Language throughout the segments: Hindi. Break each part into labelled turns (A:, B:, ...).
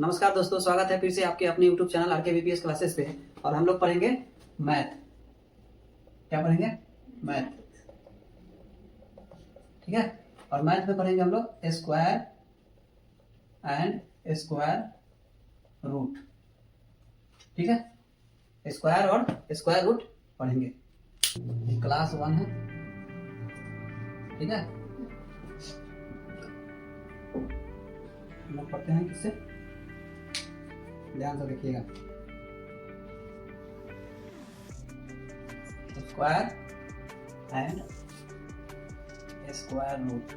A: नमस्कार दोस्तों, स्वागत है फिर से आपके अपने YouTube channel RK VPS classes पे। और हम लोग पढ़ेंगे मैथ। क्या पढ़ेंगे? मैथ। ठीक है। और मैथ में पढ़ेंगे हम लोग स्क्वायर एंड स्क्वायर रूट। ठीक है, स्क्वायर और स्क्वायर रूट पढ़ेंगे। क्लास 1 है। ठीक है, हम लोग पढ़ते हैं किससे? ध्यान से देखिएगा। Square and square root.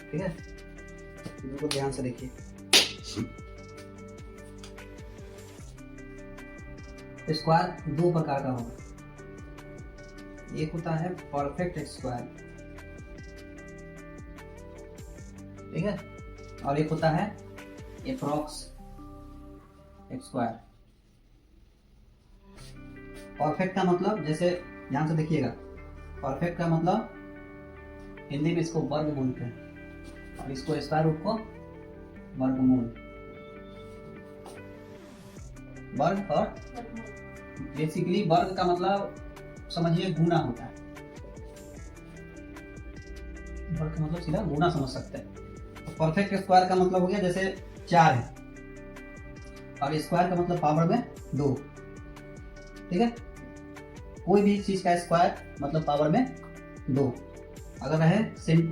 A: ठीक है, बिल्कुल ध्यान से देखिए। स्क्वायर दो प्रकार का होगा। एक होता है परफेक्ट स्क्वायर, ठीक है, और एक होता है एप्रॉक्स स्क्वायर। परफेक्ट का मतलब, जैसे ध्यान से देखिएगा, परफेक्ट का मतलब हिंदी में इसको वर्ग बोलते हैं और इसको स्क्वायर रूट को वर्गमूल। वर्ग और बेसिकली वर्ग का मतलब समझिए गुना होता है। वर्ग का मतलब सीधा गुना समझ सकते हैं। परफेक्ट स्क्वायर का मतलब हो गया जैसे 4 है और स्क्वायर का मतलब पावर में 2। ठीक है, कोई भी चीज का स्क्वायर मतलब पावर में 2। अगर रहे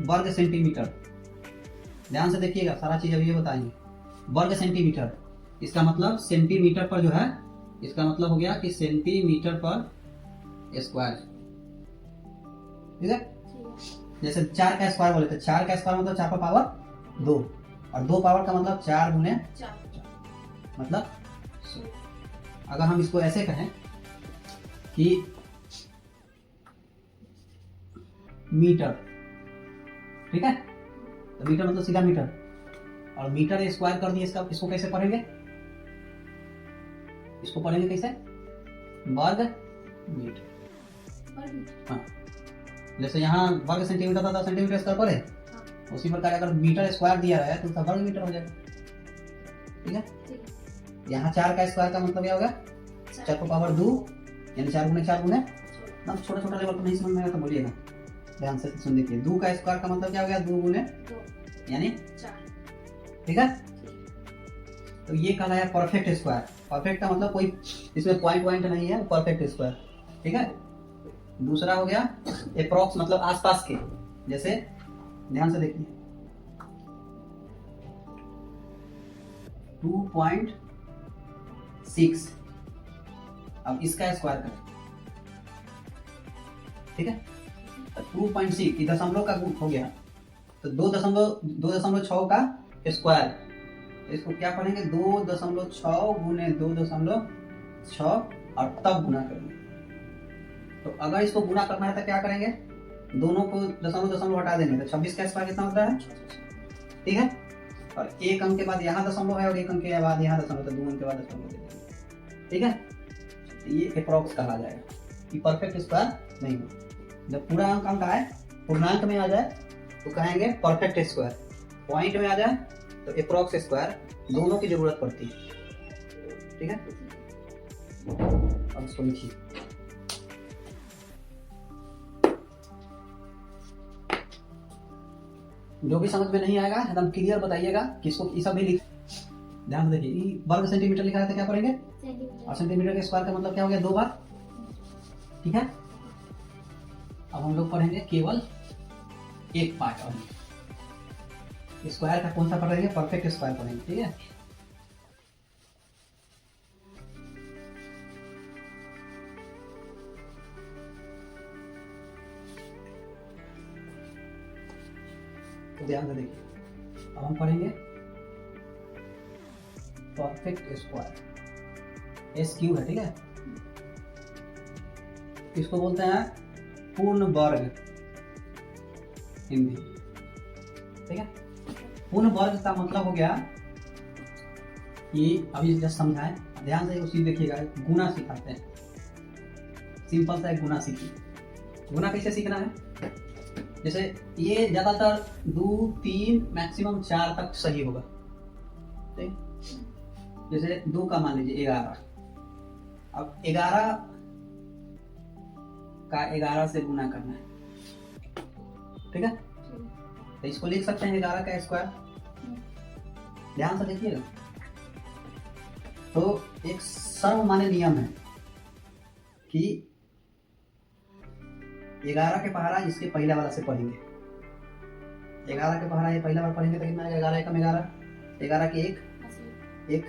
A: वर्ग सेंटीमीटर, ध्यान से देखिएगा, सारा चीज अभी ये बताएंगे। वर्ग सेंटीमीटर, इसका मतलब सेंटीमीटर पर जो है, इसका मतलब हो गया कि सेंटीमीटर पर स्क्वायर। ठीक है, जैसे 4 का स्क्वायर बोले तो 4 का स्क्वायर मतलब 4 पर पावर 2 और 2 पावर का मतलब 4 गुने 4 मतलब 100। अगर हम इसको ऐसे कहें कि मीटर, ठीक है, तो मीटर मतलब सीधा मीटर, और मीटर स्क्वायर कर दिए इसका। इसको कैसे पढ़ेंगे? इसको पढ़ेंगे कैसे? वर्ग मीटर। हाँ, जैसे यहाँ वर्ग सेंटीमीटर था, सेंटीमीटर स्क्वायर पढ़े, उसी प्रकार अगर मीटर स्क्वायर दिया है तो उसका वर्ग मीटर हो जाएगा। ठीक है, यहाँ 4 का स्क्वायर का मतलब क्या होगा? 4 को पावर 2 यानी 4 गुने 4 गुने, मतलब छोटा छोटा लेवल को नहीं समझ में आएगा तो बोलिएगा, ध्यान से सुन देखिए। 2 का स्क्वायर का मतलब क्या हो गया? 2 गुने 2 यानी 4। ठीक है, तो ये कहलाया परफेक्ट स्क्वायर। परफेक्ट का मतलब कोई इसमें पॉइंट नहीं है, परफेक्ट स्क्वायर। ठीक है, दूसरा हो गया एप्रॉक्स, मतलब आसपास के। जैसे ध्यान से देखिए, 2.6, अब इसका स्क्वायर करें। ठीक है, 2.6 दशमलव का हो गया, तो 2.6 का स्क्वायर, इसको क्या पढ़ेंगे? 2.6 गुने 2.6 और तब गुना करेंगे। तो अगर इसको गुना करना है तो क्या करेंगे? दोनों को दशमलव हटा देंगे तो 26 का स्क्वायर कितना होता है? ठीक है, और एक अंक के बाद यहाँ दशमलव है और एक अंक के बाद यहाँ दशमलव, तो 2 अंक के बाद दशमलव दे देंगे। ठीक है, तो ये एप्रॉक्स कहा जाएगा, कि परफेक्ट स्क्वायर नहीं हो। जब पूरा अंक आए, पूर्णांक में आ जाए तो कहेंगे परफेक्ट स्क्वायर, पॉइंट में आ जाए तो एप्रॉक्स स्क्वायर, दोनों की जरूरत पड़ती है। ठीक है, अब इसको लिखिए। जो भी समझ में नहीं आएगा एकदम क्लियर बताइएगा, किसको ये सब भी लिख। ध्यान से देखिए, वर्ग सेंटीमीटर लिखा है तो क्या पढ़ेंगे? और सेंटीमीटर के स्क्वायर का मतलब क्या हो गया? 2 बार। ठीक है, अब हम लोग पढ़ेंगे केवल एक पार्ट और स्क्वायर का। कौन सा पढ़ेंगे? परफेक्ट स्क्वायर पढ़ेंगे। ठीक है, तो ध्यान से देखिए, अब हम पढ़ेंगे परफेक्ट स्क्वायर। SQ है। ठीक है, इसको बोलते हैं पूर्ण वर्ग हिंदी। ठीक है, पूर्ण वर्ग का मतलब हो गया कि अभी जस्ट समझाएं, ध्यान से उसी देखिएगा। गुना सिखाते हैं, सिंपल सा एक गुना सीखिए। गुना कैसे सीखना है? जैसे ये ज्यादातर 2, 3 मैक्सिमम 4 तक सही होगा। ठीक, जैसे 2 का मान लीजिए 11, अब 11 का 11 से गुना करना है, ठीक है। तो इसको लिख सकते हैं 11 का स्क्वायर, ध्यान से देखिएगा। तो एक सर्वमान्य नियम है कि 11 के पहाड़ा इसके पहला वाला से पढ़ेंगे, 11 के पहाड़ा ये पहला बार पढ़ेंगे तो कितना आएगा, 11 एकम 11, 11 के 1,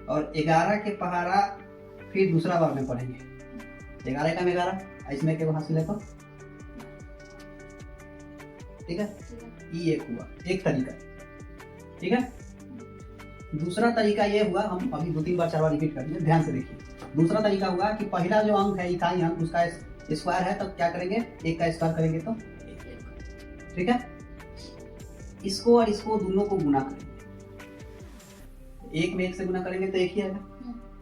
A: और 11 के पहाड़ा फिर दूसरा बार में पढ़ेंगे, 11 एकम 11, इसमें क्या हासिल है तो, ठीक है। ये एक हुआ एक तरीका, ठीक है। दूसरा तरीका ये हुआ, हम अभी 2-3 बार 4 बार रिपीट करेंगे, ध्यान से देखिए। दूसरा तरीका हुआ कि पहला जो अंक है इकाई अंक, उसका स्क्वायर है, तब क्या करेंगे, 1 का स्क्वायर करेंगे तो, ठीक है। इसको और इसको दोनों को गुना करेंगे, 1 में 1 से गुना करेंगे तो 1 ही आएगा,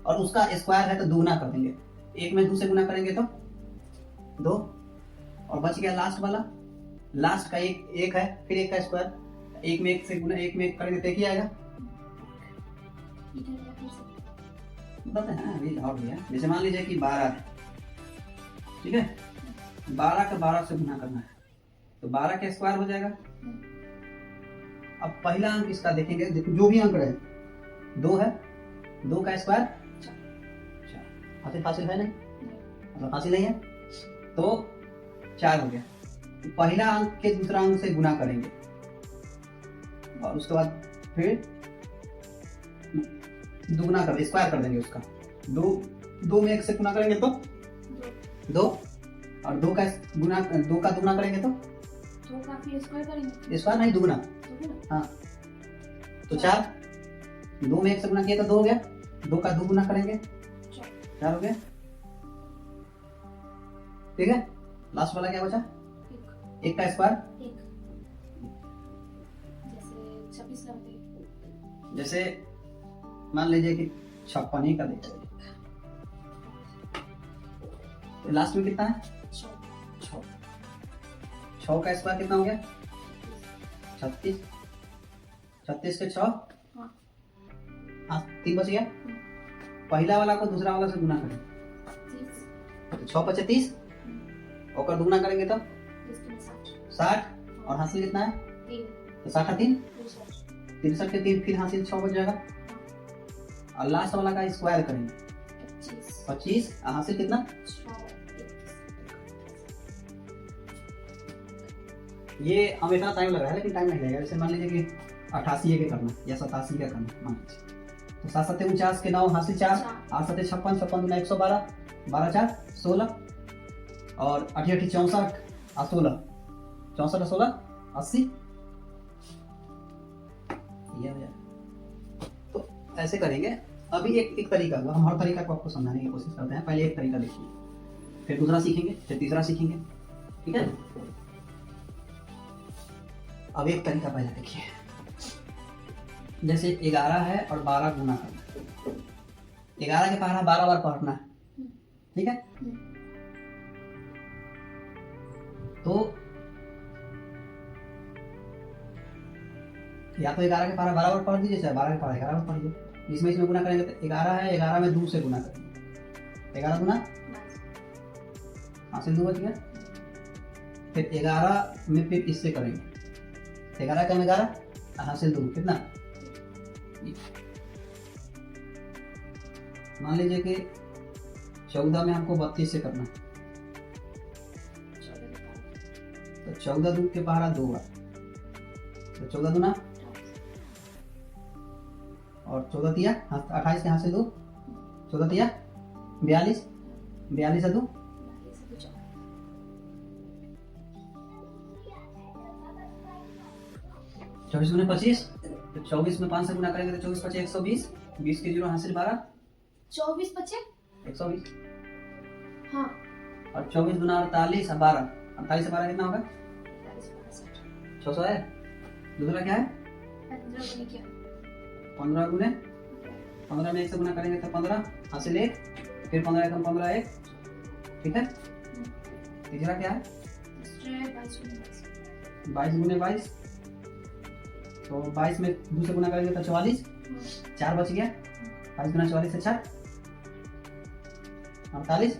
A: और उसका स्क्वायर है तो दुगुना कर देंगे, 1 में 2 से गुना करेंगे तो 2, और बच गया लास्ट वाला, लास्ट का 1 है, फिर 1 का स्क्वायर, 1 में 1 से गुना, 1 में 1 करेंगे तो 1 ही आएगा। पता है अभी और भी है, जैसे मान लीजिए कि 12 है, ठीक है, 12 का 12 से गुना करना है तो 12 का स्क्वायर हो जाएगा। अब पहला अंक इसका देखेंगे, जो भी अंक रहे, 2 है, 2 का स्क्वायर हासिल है नहीं, मतलब हासिल नहीं है तो 4 हो गया। तो पहला अंक के दूसरा अंक से गुना करेंगे और उसके बाद फिर दुगुना कर स्क्वायर कर देंगे उसका, 2 में 1 से गुना करेंगे तो 2, और 2 का दुगुना करेंगे तो
B: 2 का फिर स्क्वायर करेंगे,
A: स्क्वायर नहीं दुगुना, हाँ तो 4, 2 में 1 से गुना किया तो 2 हो गया, 2 का दुगुना करेंगे 4 हो गया, ठीक है। लास्ट वाला क्या बचा, 1 का स्क्वायर,
B: जैसे 26
A: जैसे मान लीजिए कि 56 ही का देखा, तो लास्ट में कितना है, 6 का स्क्वायर कितना हो गया, 36, 36 के 6, हाँ 3 बच गया। पहला वाला को दूसरा वाला से गुना करें तो 6 × 30, और दुगुना करेंगे तो 60, और हासिल कितना है तो 63, 63 के 3 फिर हासिल 6 बच जाएगा, और लास्ट वाला का स्क्वायर करेंगे 25, हासिल कितना, ये हमें इतना टाइम लग रहा है लेकिन टाइम नहीं लगेगा। जैसे मान लीजिए कि 88 के करना या 87 का करना, मान लीजिए तो 7 7 49 के 9 हासिल 4, 8 7 56, 56 गुना 112, 12 4 16, और 8 8 64 और 16, 64 और 16 80, ये हो जाए। तो ऐसे करेंगे। अभी एक तरीका हुआ, हम हर तरीका को आपको समझाने की कोशिश करते हैं। पहले एक तरीका देखिए, फिर दूसरा सीखेंगे, फिर तीसरा सीखेंगे, ठीक है। अब एक तरीका पहले देखिए, जैसे 11 है और 12 गुना करना है, 11 के पहाड़ा 12 बार पढ़ना है, ठीक है। तो या तो 11 के पहाड़ा 12 बार पढ़ दीजिए, चाहे 12 के पहाड़ा 11 बार पढ़ दीजिए। इसमें गुना करेंगे तो 11 है, 11 में 2 से गुना करेंगे, 11 गुना हासिल 2 बच गया। फिर 11 में फिर इससे करेंगे, 11 का 11 हासिल 2, कितना, मान लीजिए कि 14 में हमको 32 से करना, तो 14 दूध के पहाड़ा 2 बार, तो 14 गुना और 14 तिया 28 के हासिल 2, 14 तिया 42, 42 से 2, 24 गुना 25, तो 24 में 5 से गुना करेंगे तो 24 5 120, 20 के 0 हासिल 12,
B: 24 बचे
A: 120,
B: हाँ, और
A: 24 गुना 48 12, 48 से 12 कितना होगा, 600 है। दूसरा क्या है, 15 गुने 15 में 1 से गुना करेंगे तो 15 हासिल 1, फिर 15 एकम 15 1, ठीक है। तीसरा क्या है, 22 गुने 22, तो 22 में 2 से गुना करेंगे तो 44, 4 बच गया, 22 गुना 44 से 4, 48,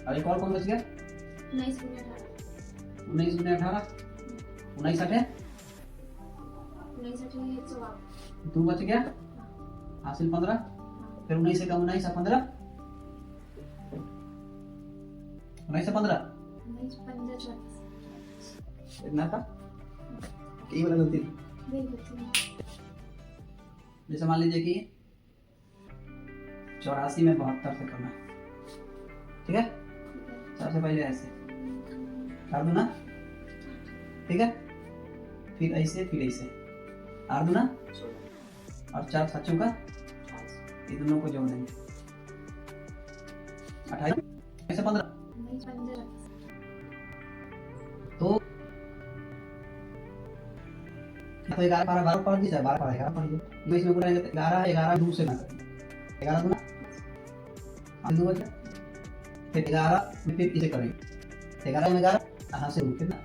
A: और एक और कौन बच गया,
B: 19 गुना 18,
A: 19 गुना 18, 19 8
B: 19 18 108,
A: 2 बच गया, हासिल 15, फिर 19 से कम 19 से 15, 19 से 15
B: 19 15 40,
A: इतना था, यही वाला गलती थी।
B: नहीं होती।
A: जैसे मान लीजिए कि 84 में 72 से करना है, ठीक है। सबसे पहले ऐसे आर दूना, ठीक है, फिर ऐसे, फिर ऐसे आर दूना और 4 सच्चों का, ये दोनों को जोड़ देंगे, 28 से 15,
B: 19 15
A: तो 11 12 12 पढ़ दी जाए, 12 12 11 पढ़ दी, इसमें बोलेंगे 11 11 2 से ना करेंगे, 11 दूना 2 बचा, फिर 11 में फिर इसे करेंगे, 11 में 11 यहाँ से कितना,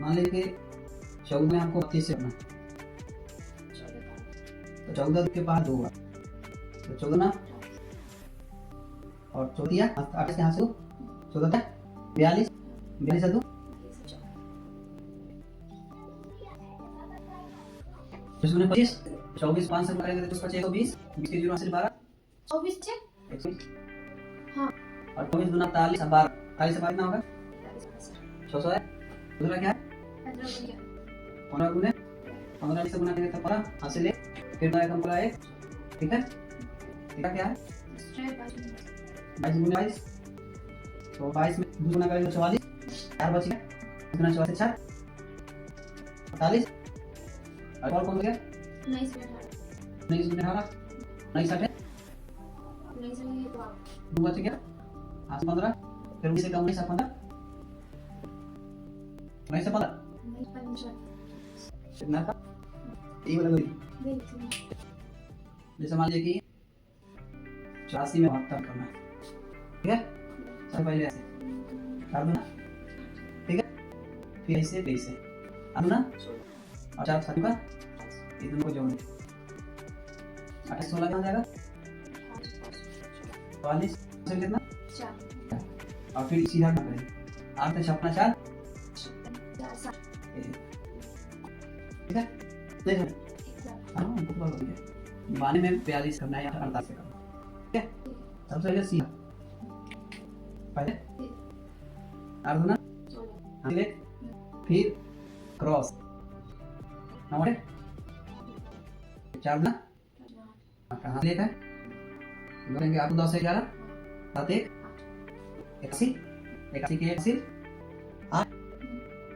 A: मान लीजिए कि 14 में हमको 25 से करना, तो 14 के पास 2 होगा, तो 14 ना और 14 8 से यहाँ से 14 42, 42 से 2 25, 24 5 से करेंगे तो 120, 20 के 0 से 12,
B: 24 चेक
A: 120,
B: हाँ
A: और 24 गुना 40 12, 40 से 12 कितना होगा, 600 है। दूसरा क्या है, 15 गुने 15 से गुना करेंगे तो 15 हासिल 1, फिर ना कम पड़ा 1, ठीक है। तीसरा क्या है, 22 गुने 22, तो 22 में 2 गुना करेंगे तो 44, 4 बच गया, गुना 44 से 4, 48, और कौन हो गया,
B: 19 गुना
A: 19 गुने 18, 19 8
B: 19
A: 2 बच गया, हाथ 15, फिर 19 से कम 19 15, 19 से 15 कितना था, यही वाला गलती। जैसे मान लीजिए कि 84 में 72 करना है, ठीक है। सबसे पहले ऐसे कर दूना, ठीक है, फिर ऐसे फिर ऐसे कर दूना और 4 साथ का ये दोनों को जोड़ दें, 28 16 कहाँ जाएगा, 44 से कितना, और फिर सीधा ना करें, 8 से 56 4, ठीक है। देखो हाँ बहुत बार हो गया, 92 में 42 करना है या 48 से करना है, ठीक है। सबसे पहले सीधा पहले आर दूना फिर क्रॉस नंबर 4 दूना कहाँ से है, बोलेंगे 8 10 से 11 7 1 81 81 के 80 8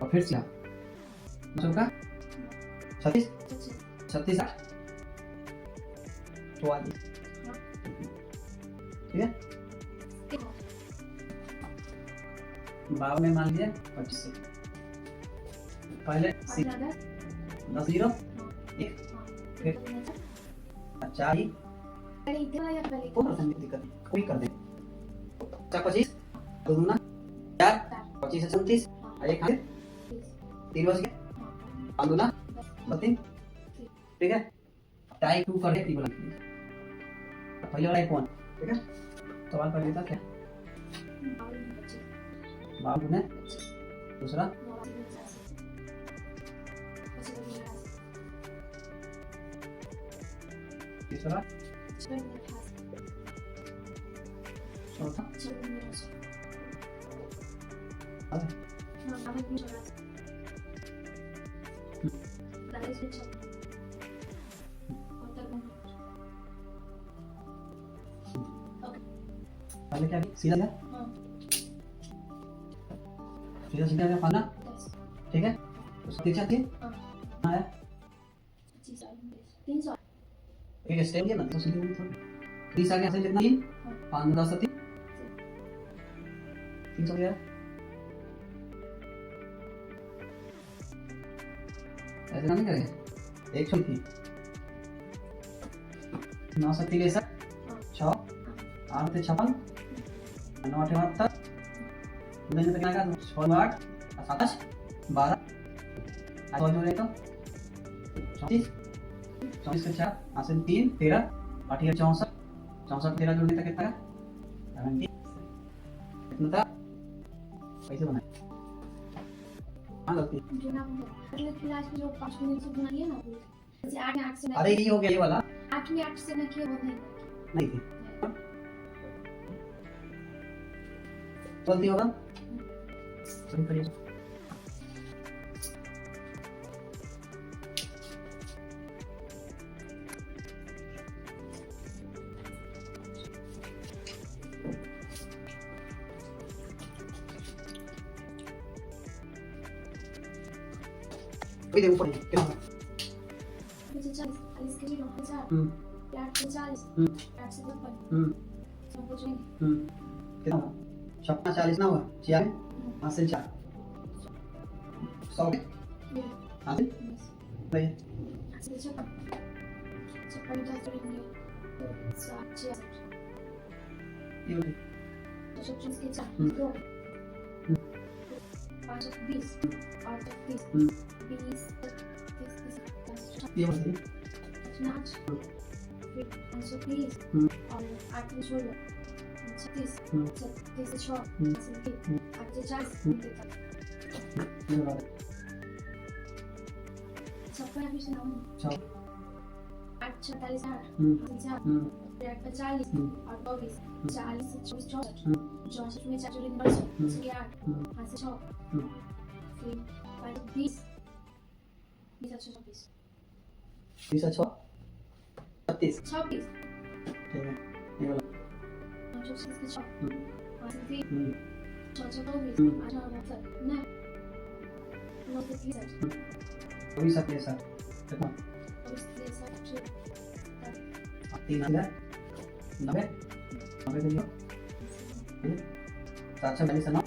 A: और फिर सीधा चौका 36 36 8 44, ठीक है। 52 में मान लीजिए 25 से पहले 10 0 1 फिर 4 ही दिक्कत कोई कर दे, 25 2 दूना 4 25 से 37 और 1 हाथ 3 बच गया, 5 दूना 32, ठीक है। टाइप 2 कर दे टेबल लिखिए, पहले वाला कौन, ठीक है। सवाल कर लेता क्या, 52 गुना दूसरा तीसरा चौथा पहले क्या सीधा है, सीधा सीधा का पाना, ठीक है। तो तीसरा थी हाँ है
B: 300
A: एक स्टेप दिया ना तो सीधे नहीं थोड़ी, तीसरा क्या से कितना 3 5 10 3 300 गया, ऐसे नहीं करेंगे 100 थी 9 से 3 6 8 से 56 9 8 72 कितना का 6 8 27 12 आज और जोड़े तो 34 34 से 4 यहाँ से 3 13 8 या 64 64 13 जोड़ने तक कितना 70 कितना था कैसे बनाए हाँ गलती
B: जोड़ना मतलब क्लास में जो 5 मिनट से बना लिया ना वो जैसे 8 में 8 से
A: अरे ये हो गया ये वाला
B: 8 में 8 से ना किया वो नहीं
A: नहीं थी गलती होगा सही करिए ऊपर कितना
B: मुझे 40 40 के जीरो 50 8 से 40 8 से 55 सब कुछ नहीं
A: कितना हुआ 56 40 ना हुआ 4 5 से 4 100 हाँ जी भाई
B: से 56 56 का जोड़ेंगे 7 6
A: ये बोलिए
B: तो 26 के 4 2 5 20 8 30 20
A: ये बोलिए
B: 5 फिर 530 और 8 में 16 36 36 से 6 8 से 40
A: ये बता दे
B: छप्पन अभी से 9
A: चलो
B: 8 46 8 4 फिर 8 40 और 24 40 से 24 64 64 में 4 जोड़ेंगे 9 से 8 5 से 6 फिर 5 20 20 से 26
A: 20 6 36
B: 26
A: ठीक है ये वाला
B: 26 के 6 5 से 3 6 से 24 8 9 9 9 से 30
A: वही सब ये सर कितना
B: 24 से 7
A: 3 हजार 90 90 के लिए 740 9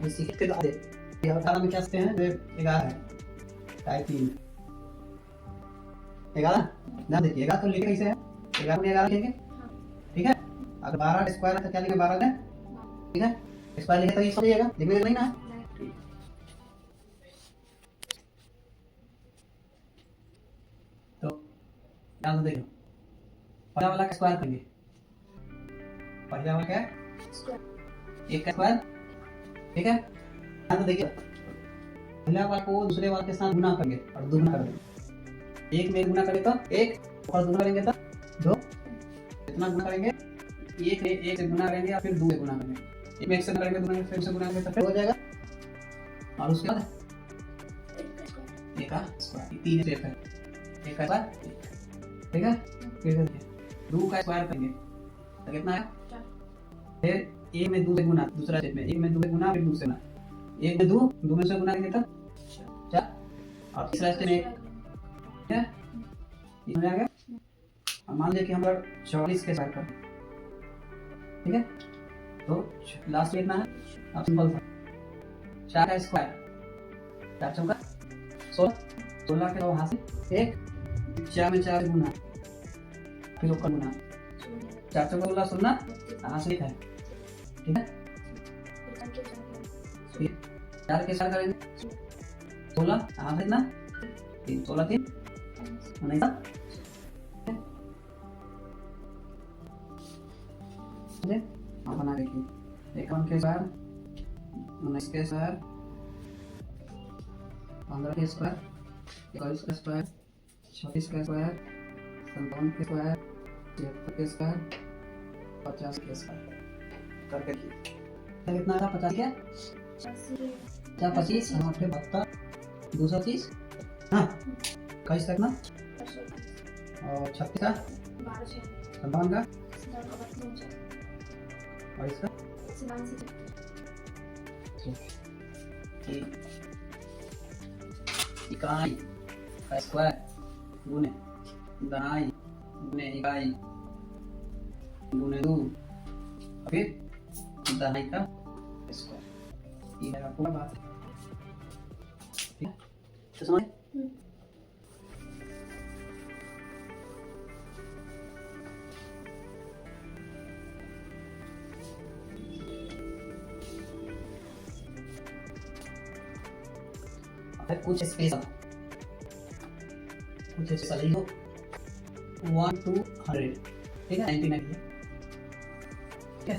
A: इसी के आधे ये 18 में क्या सकते हैं वे 11 है टाइप 3 11 ध्यान देखिए 11 तो लिखे कैसे है 11 में 11 लिखेंगे ठीक है अगर 12 स्क्वायर है तो क्या लिखेंगे 12 में ठीक है स्क्वायर लिखे तो ये समझिएगा लिखने नहीं ना तो ध्यान से देखो पहला वाला का स्क्वायर करेंगे पहला वाला क्या है एक का स्क्वायर ठीक है ध्यान से देखिए पहला वाला को दूसरे वाले के साथ गुना करेंगे और दुगुना कर देंगे एक में गुना करेंगे तो एक और दुगुना करेंगे तो दो कितना गुना करेंगे एक से गुना करेंगे या फिर दो से गुना करेंगे एक में एक से करेंगे दुगुना फिर से गुना करेंगे तो फिर हो जाएगा और उसके बाद एक का स्क्वायर तीन से एक है एक का स्क्वायर ठीक है फिर देखिए दो का स्क्वायर करेंगे तो कितना है फिर एक में दो से गुना दूसरा स्टेप में एक में दो से गुना फिर दो से गुना एक में दो में से गुना करेंगे तो चार और तीसरा स्टेप में ठीक है ये हो जाएगा और मान लीजिए कि हम लोग 44 के स्क्वायर कर ठीक है तो लास्ट में कितना है अब सिंपल सा 4 का स्क्वायर 4 चौका 16 16 के हाथ से एक 4 में 4 गुना फिर ऊपर गुना 4 चौका 16 16 हाथ से लिखा है ठीक है 4 के साथ करेंगे 16 हाथ से ना 16 3 नहीं था आप बना देखिए 51 के स्क्वायर 19 के स्क्वायर 15 के स्क्वायर 21 के स्क्वायर 36 के स्क्वायर 57 के स्क्वायर 73 के स्क्वायर 50 के स्क्वायर करके कितना था 50 क्या 25 हाँ फिर 72 230 हाँ कैसे तक ना और 36 का 57 का और इसका इकाई का स्क्वायर गुने दहाई गुने इकाई गुने दो फिर दहाई का स्क्वायर ये है पूरा बात ठीक है तो समझ है कुछ स्पेशल ये हो 1 to 100, ठीक है 99 है, ठीक है।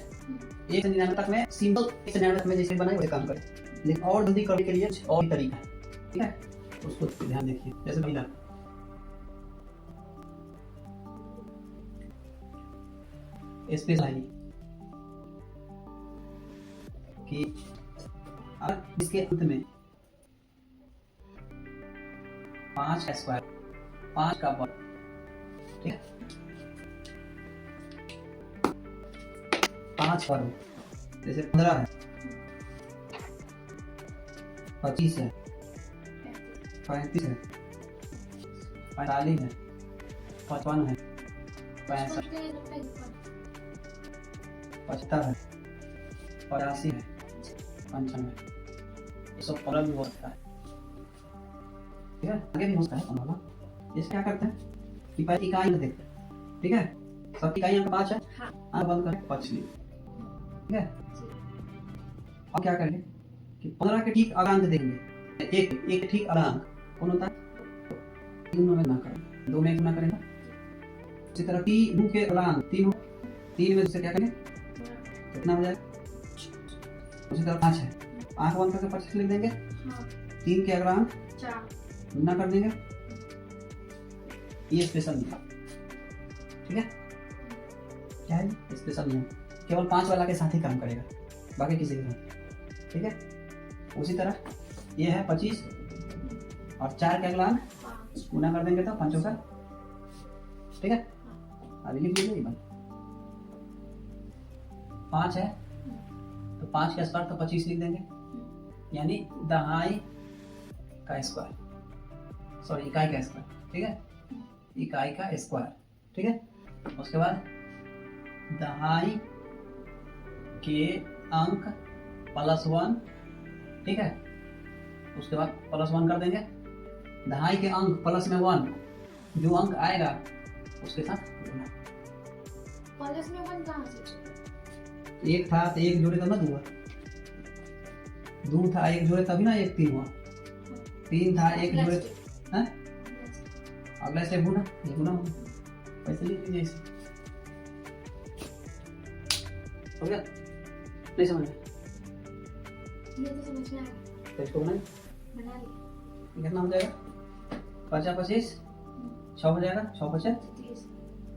A: 1 से 99 तक में सिंपल 1 से 99 तक में जैसे बनाए वैसे काम करें, लेकिन और जल्दी करने के लिए और भी तरीका है, ठीक है, उसको ध्यान देखिए। जैसे पहला स्पेस है कि अब इसके अंत में 5 का स्क्वायर, 5 का वर्ग, ठीक है, 5 वर्ग, जैसे 15 है, 25 है, 35 है, 45 है, 55 है, 65 75 है, 85 है, 95, ये सब फॉर्मूला भी हो सकता है, ठीक है, आगे भी हो सकता है फॉर्मूला। इस क्या करते हैं कि पहले इकाई में देखते हैं, ठीक है, सब इकाई अंक 5 है, आंख बंद करें 5 ली, ठीक है। अब क्या करेंगे कि 15 के ठीक अगला अंक देंगे, एक ठीक अगला अंक कौन होता है, 3 में गुना करें, 2 में गुना करेंगे, इसी तरह 2 के अगला अंक 3 हो, 3 में से क्या करेंगे कितना हो जाएगा, उसी तरह 5 है, आंख बंद करके 25 लिख देंगे, 3 के अगला अंक 4 गुना कर देंगे, ये स्पेशल नियम, ठीक है। क्या है स्पेशल नियम, केवल 5 वाला के साथ ही काम करेगा, बाकी किसी के साथ, ठीक है। उसी तरह ये है 25 और 4 के अगला अंक गुना कर देंगे तो 5 का, ठीक है। अभी लिख लीजिए 5 है तो 5 का स्क्वायर तो 25 लिख देंगे, यानी दहाई का स्क्वायर, सॉरी इकाई का स्क्वायर, ठीक है, इकाई का स्क्वायर, ठीक है। उसके बाद दहाई के अंक +1, ठीक है, उसके बाद +1 कर देंगे, दहाई के अंक प्लस में 1, जो अंक आएगा उसके साथ गुना,
B: प्लस में 1 कहाँ से,
A: एक था तो एक जोड़े तब ना 2 था, एक जोड़े तभी ना 1 3 हुआ, 3 था एक जोड़े, हैं अगला स्टेप गुना, ये गुना होगा, पैसे लिख लीजिए इसे, हो गया, नहीं समझ में,
B: ये तो समझ में आ गया,
A: तो इसको बना
B: लिया,
A: कितना हो जाएगा, 50 25 6 हो जाएगा, 6 25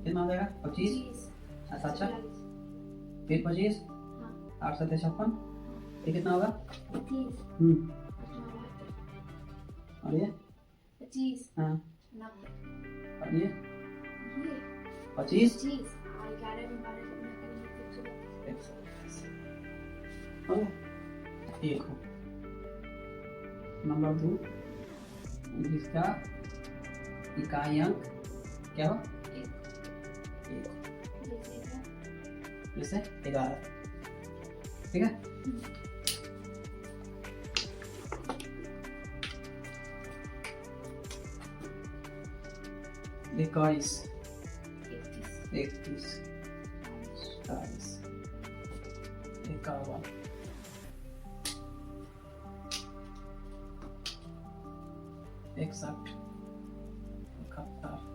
A: कितना हो जाएगा 25 7 7 फिर 25 8 7 56, ये कितना होगा
B: 30
A: और ये
B: 25
A: हाँ
B: 90
A: और ये 25 एक हो। नंबर 2 जिसका इकाई अंक क्या हो, जैसे 11, ठीक है। इक्कीस 31 40 51 61 71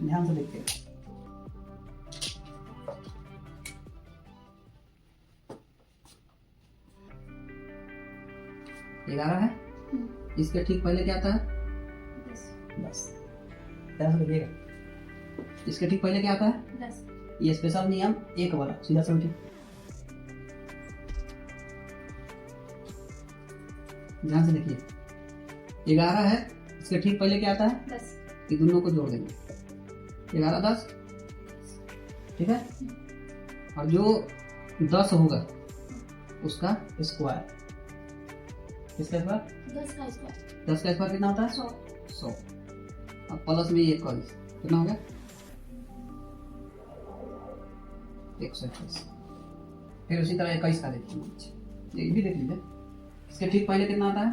A: ध्यान से देखिए, ग्यारह है, इसके ठीक पहले क्या आता है 10, ध्यान से देखिएगा, इसके ठीक पहले क्या आता है
B: 10,
A: ये स्पेशल नियम एक वाला, सीधा से उठिए, ध्यान से देखिए, 11 है, इसके ठीक पहले क्या आता है
B: 10,
A: कि दोनों को जोड़ देंगे, 11 10, ठीक है, और जो 10 होगा उसका स्क्वायर, किसका स्क्वायर
B: 10 का स्क्वायर,
A: 10 का स्क्वायर कितना होता है
B: 100,
A: 100, अब प्लस में 21 कितना हो गया 121, फिर उसी तरह 21 का देखिए, ये भी देख लीजिए, इसके ठीक पहले कितना आता है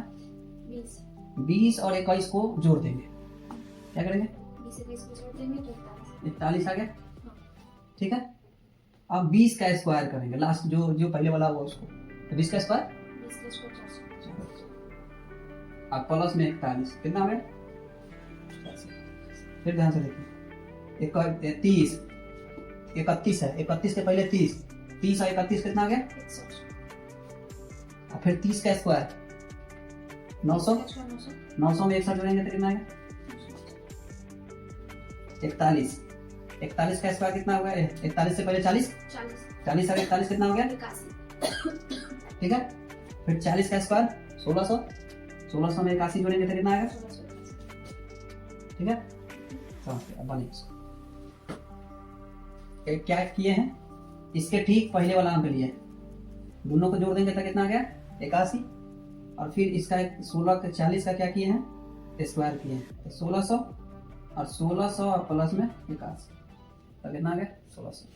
A: 20 और 21 को जोड़ देंगे, क्या करेंगे
B: 20 से 20 को जोड़ देंगे तो
A: 41 आ गया, ठीक है। अब 20 का स्क्वायर करेंगे, लास्ट जो पहले वाला हुआ उसको, तो 20 का स्क्वायर
B: 20 का स्क्वायर 400।
A: और प्लस में 41 कितना हो गया? फिर ध्यान से देखिए 30 31 है, 31 के पहले 30 30 और 31 कितना आ गया?
B: 108।
A: और फिर 30 का स्क्वायर 900 900 में 61 जोड़ेंगे तो कितना आएगा? 41 41 का स्क्वायर कितना होगा? 41 से पहले 40 40 और 41 कितना हो गया?
B: 81।
A: ठीक है, फिर 40 का स्क्वायर 1600 1600 में 81 जोड़ेंगे तो कितना आएगा?
B: 1681।
A: ठीक है, समझ गया। अब बनिए इसको। क्या किए हैं? इसके ठीक पहले वाला अंक लिए, दोनों को जोड़ देंगे तो कितना आ गया? 81। और फिर इसका 16 का 40 का क्या किए हैं? स्क्वायर किए हैं, तो 1600 और 1600 और प्लस में 81 तो कितना आ गया? 1600।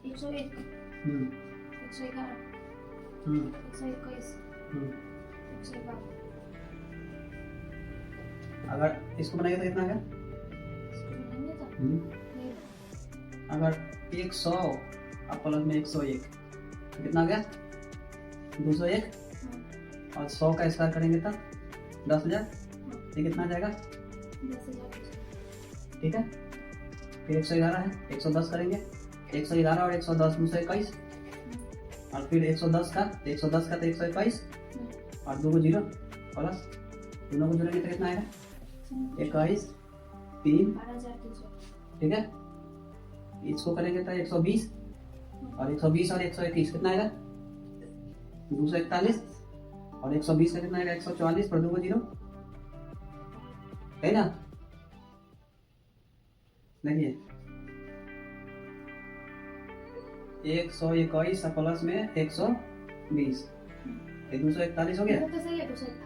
B: 101
A: हम्म
B: 111
A: हम्म
B: 121
A: हम्म
B: 122।
A: अगर इसको बनाएंगे तो कितना आ गया? अगर 100 और प्लस में 101 तो कितना आ गया? 201। और 100 का स्क्वायर करेंगे तो 10,000, ये कितना आ जाएगा?
B: 10,000।
A: ठीक है, फिर 111 है, 110 करेंगे, 111 और 110 221 और फिर 110 का तो 121 और 2 जीरो प्लस दोनों को जोड़ेंगे तो कितना आएगा? 21 3।
B: 12,300।
A: ठीक है, इसको करेंगे तो 120 और 120 और 121 कितना आएगा? 241 और 120 का कितना आएगा? 144 पर 2 जीरो है ना? देखिए 121 प्लस में 120 ये 241 हो गया।
B: तो सही है 241।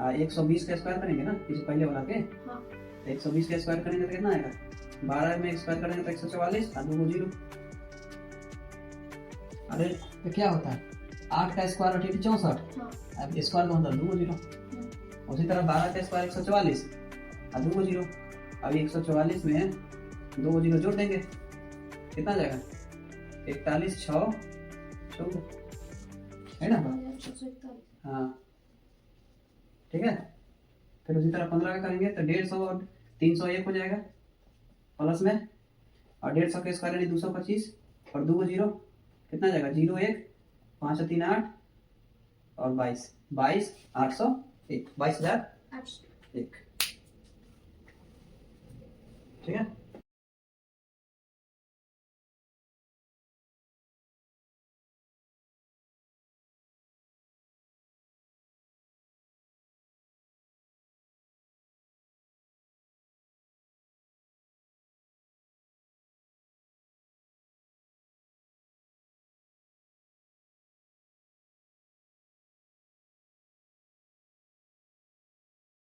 A: 120 का स्क्वायर करेंगे ना, इसे पहले वाला के
B: हाँ
A: 120 का स्क्वायर करेंगे तो कितना आएगा? 12 में स्क्वायर करेंगे तो 144 और 2 जीरो। अरे तो क्या होता है? 8 का स्क्वायर 64।
B: हाँ
A: अब स्क्वायर का मतलब 2 जीरो। उसी तरह 12 का स्क्वायर 144 और 2 जीरो। अब 144 में 2 जीरो जोड़ देंगे कितना जाएगा? 41 6 14 है ना?
B: 1241।
A: हाँ ठीक है, फिर उसी तरह 15 का करेंगे तो 150 और 301 हो जाएगा प्लस में, और 150 का स्क्वायर यानी 225 और 2 जीरो कितना जाएगा? 0 1 5 3 8 और 22 22 801 22,001। ठीक है।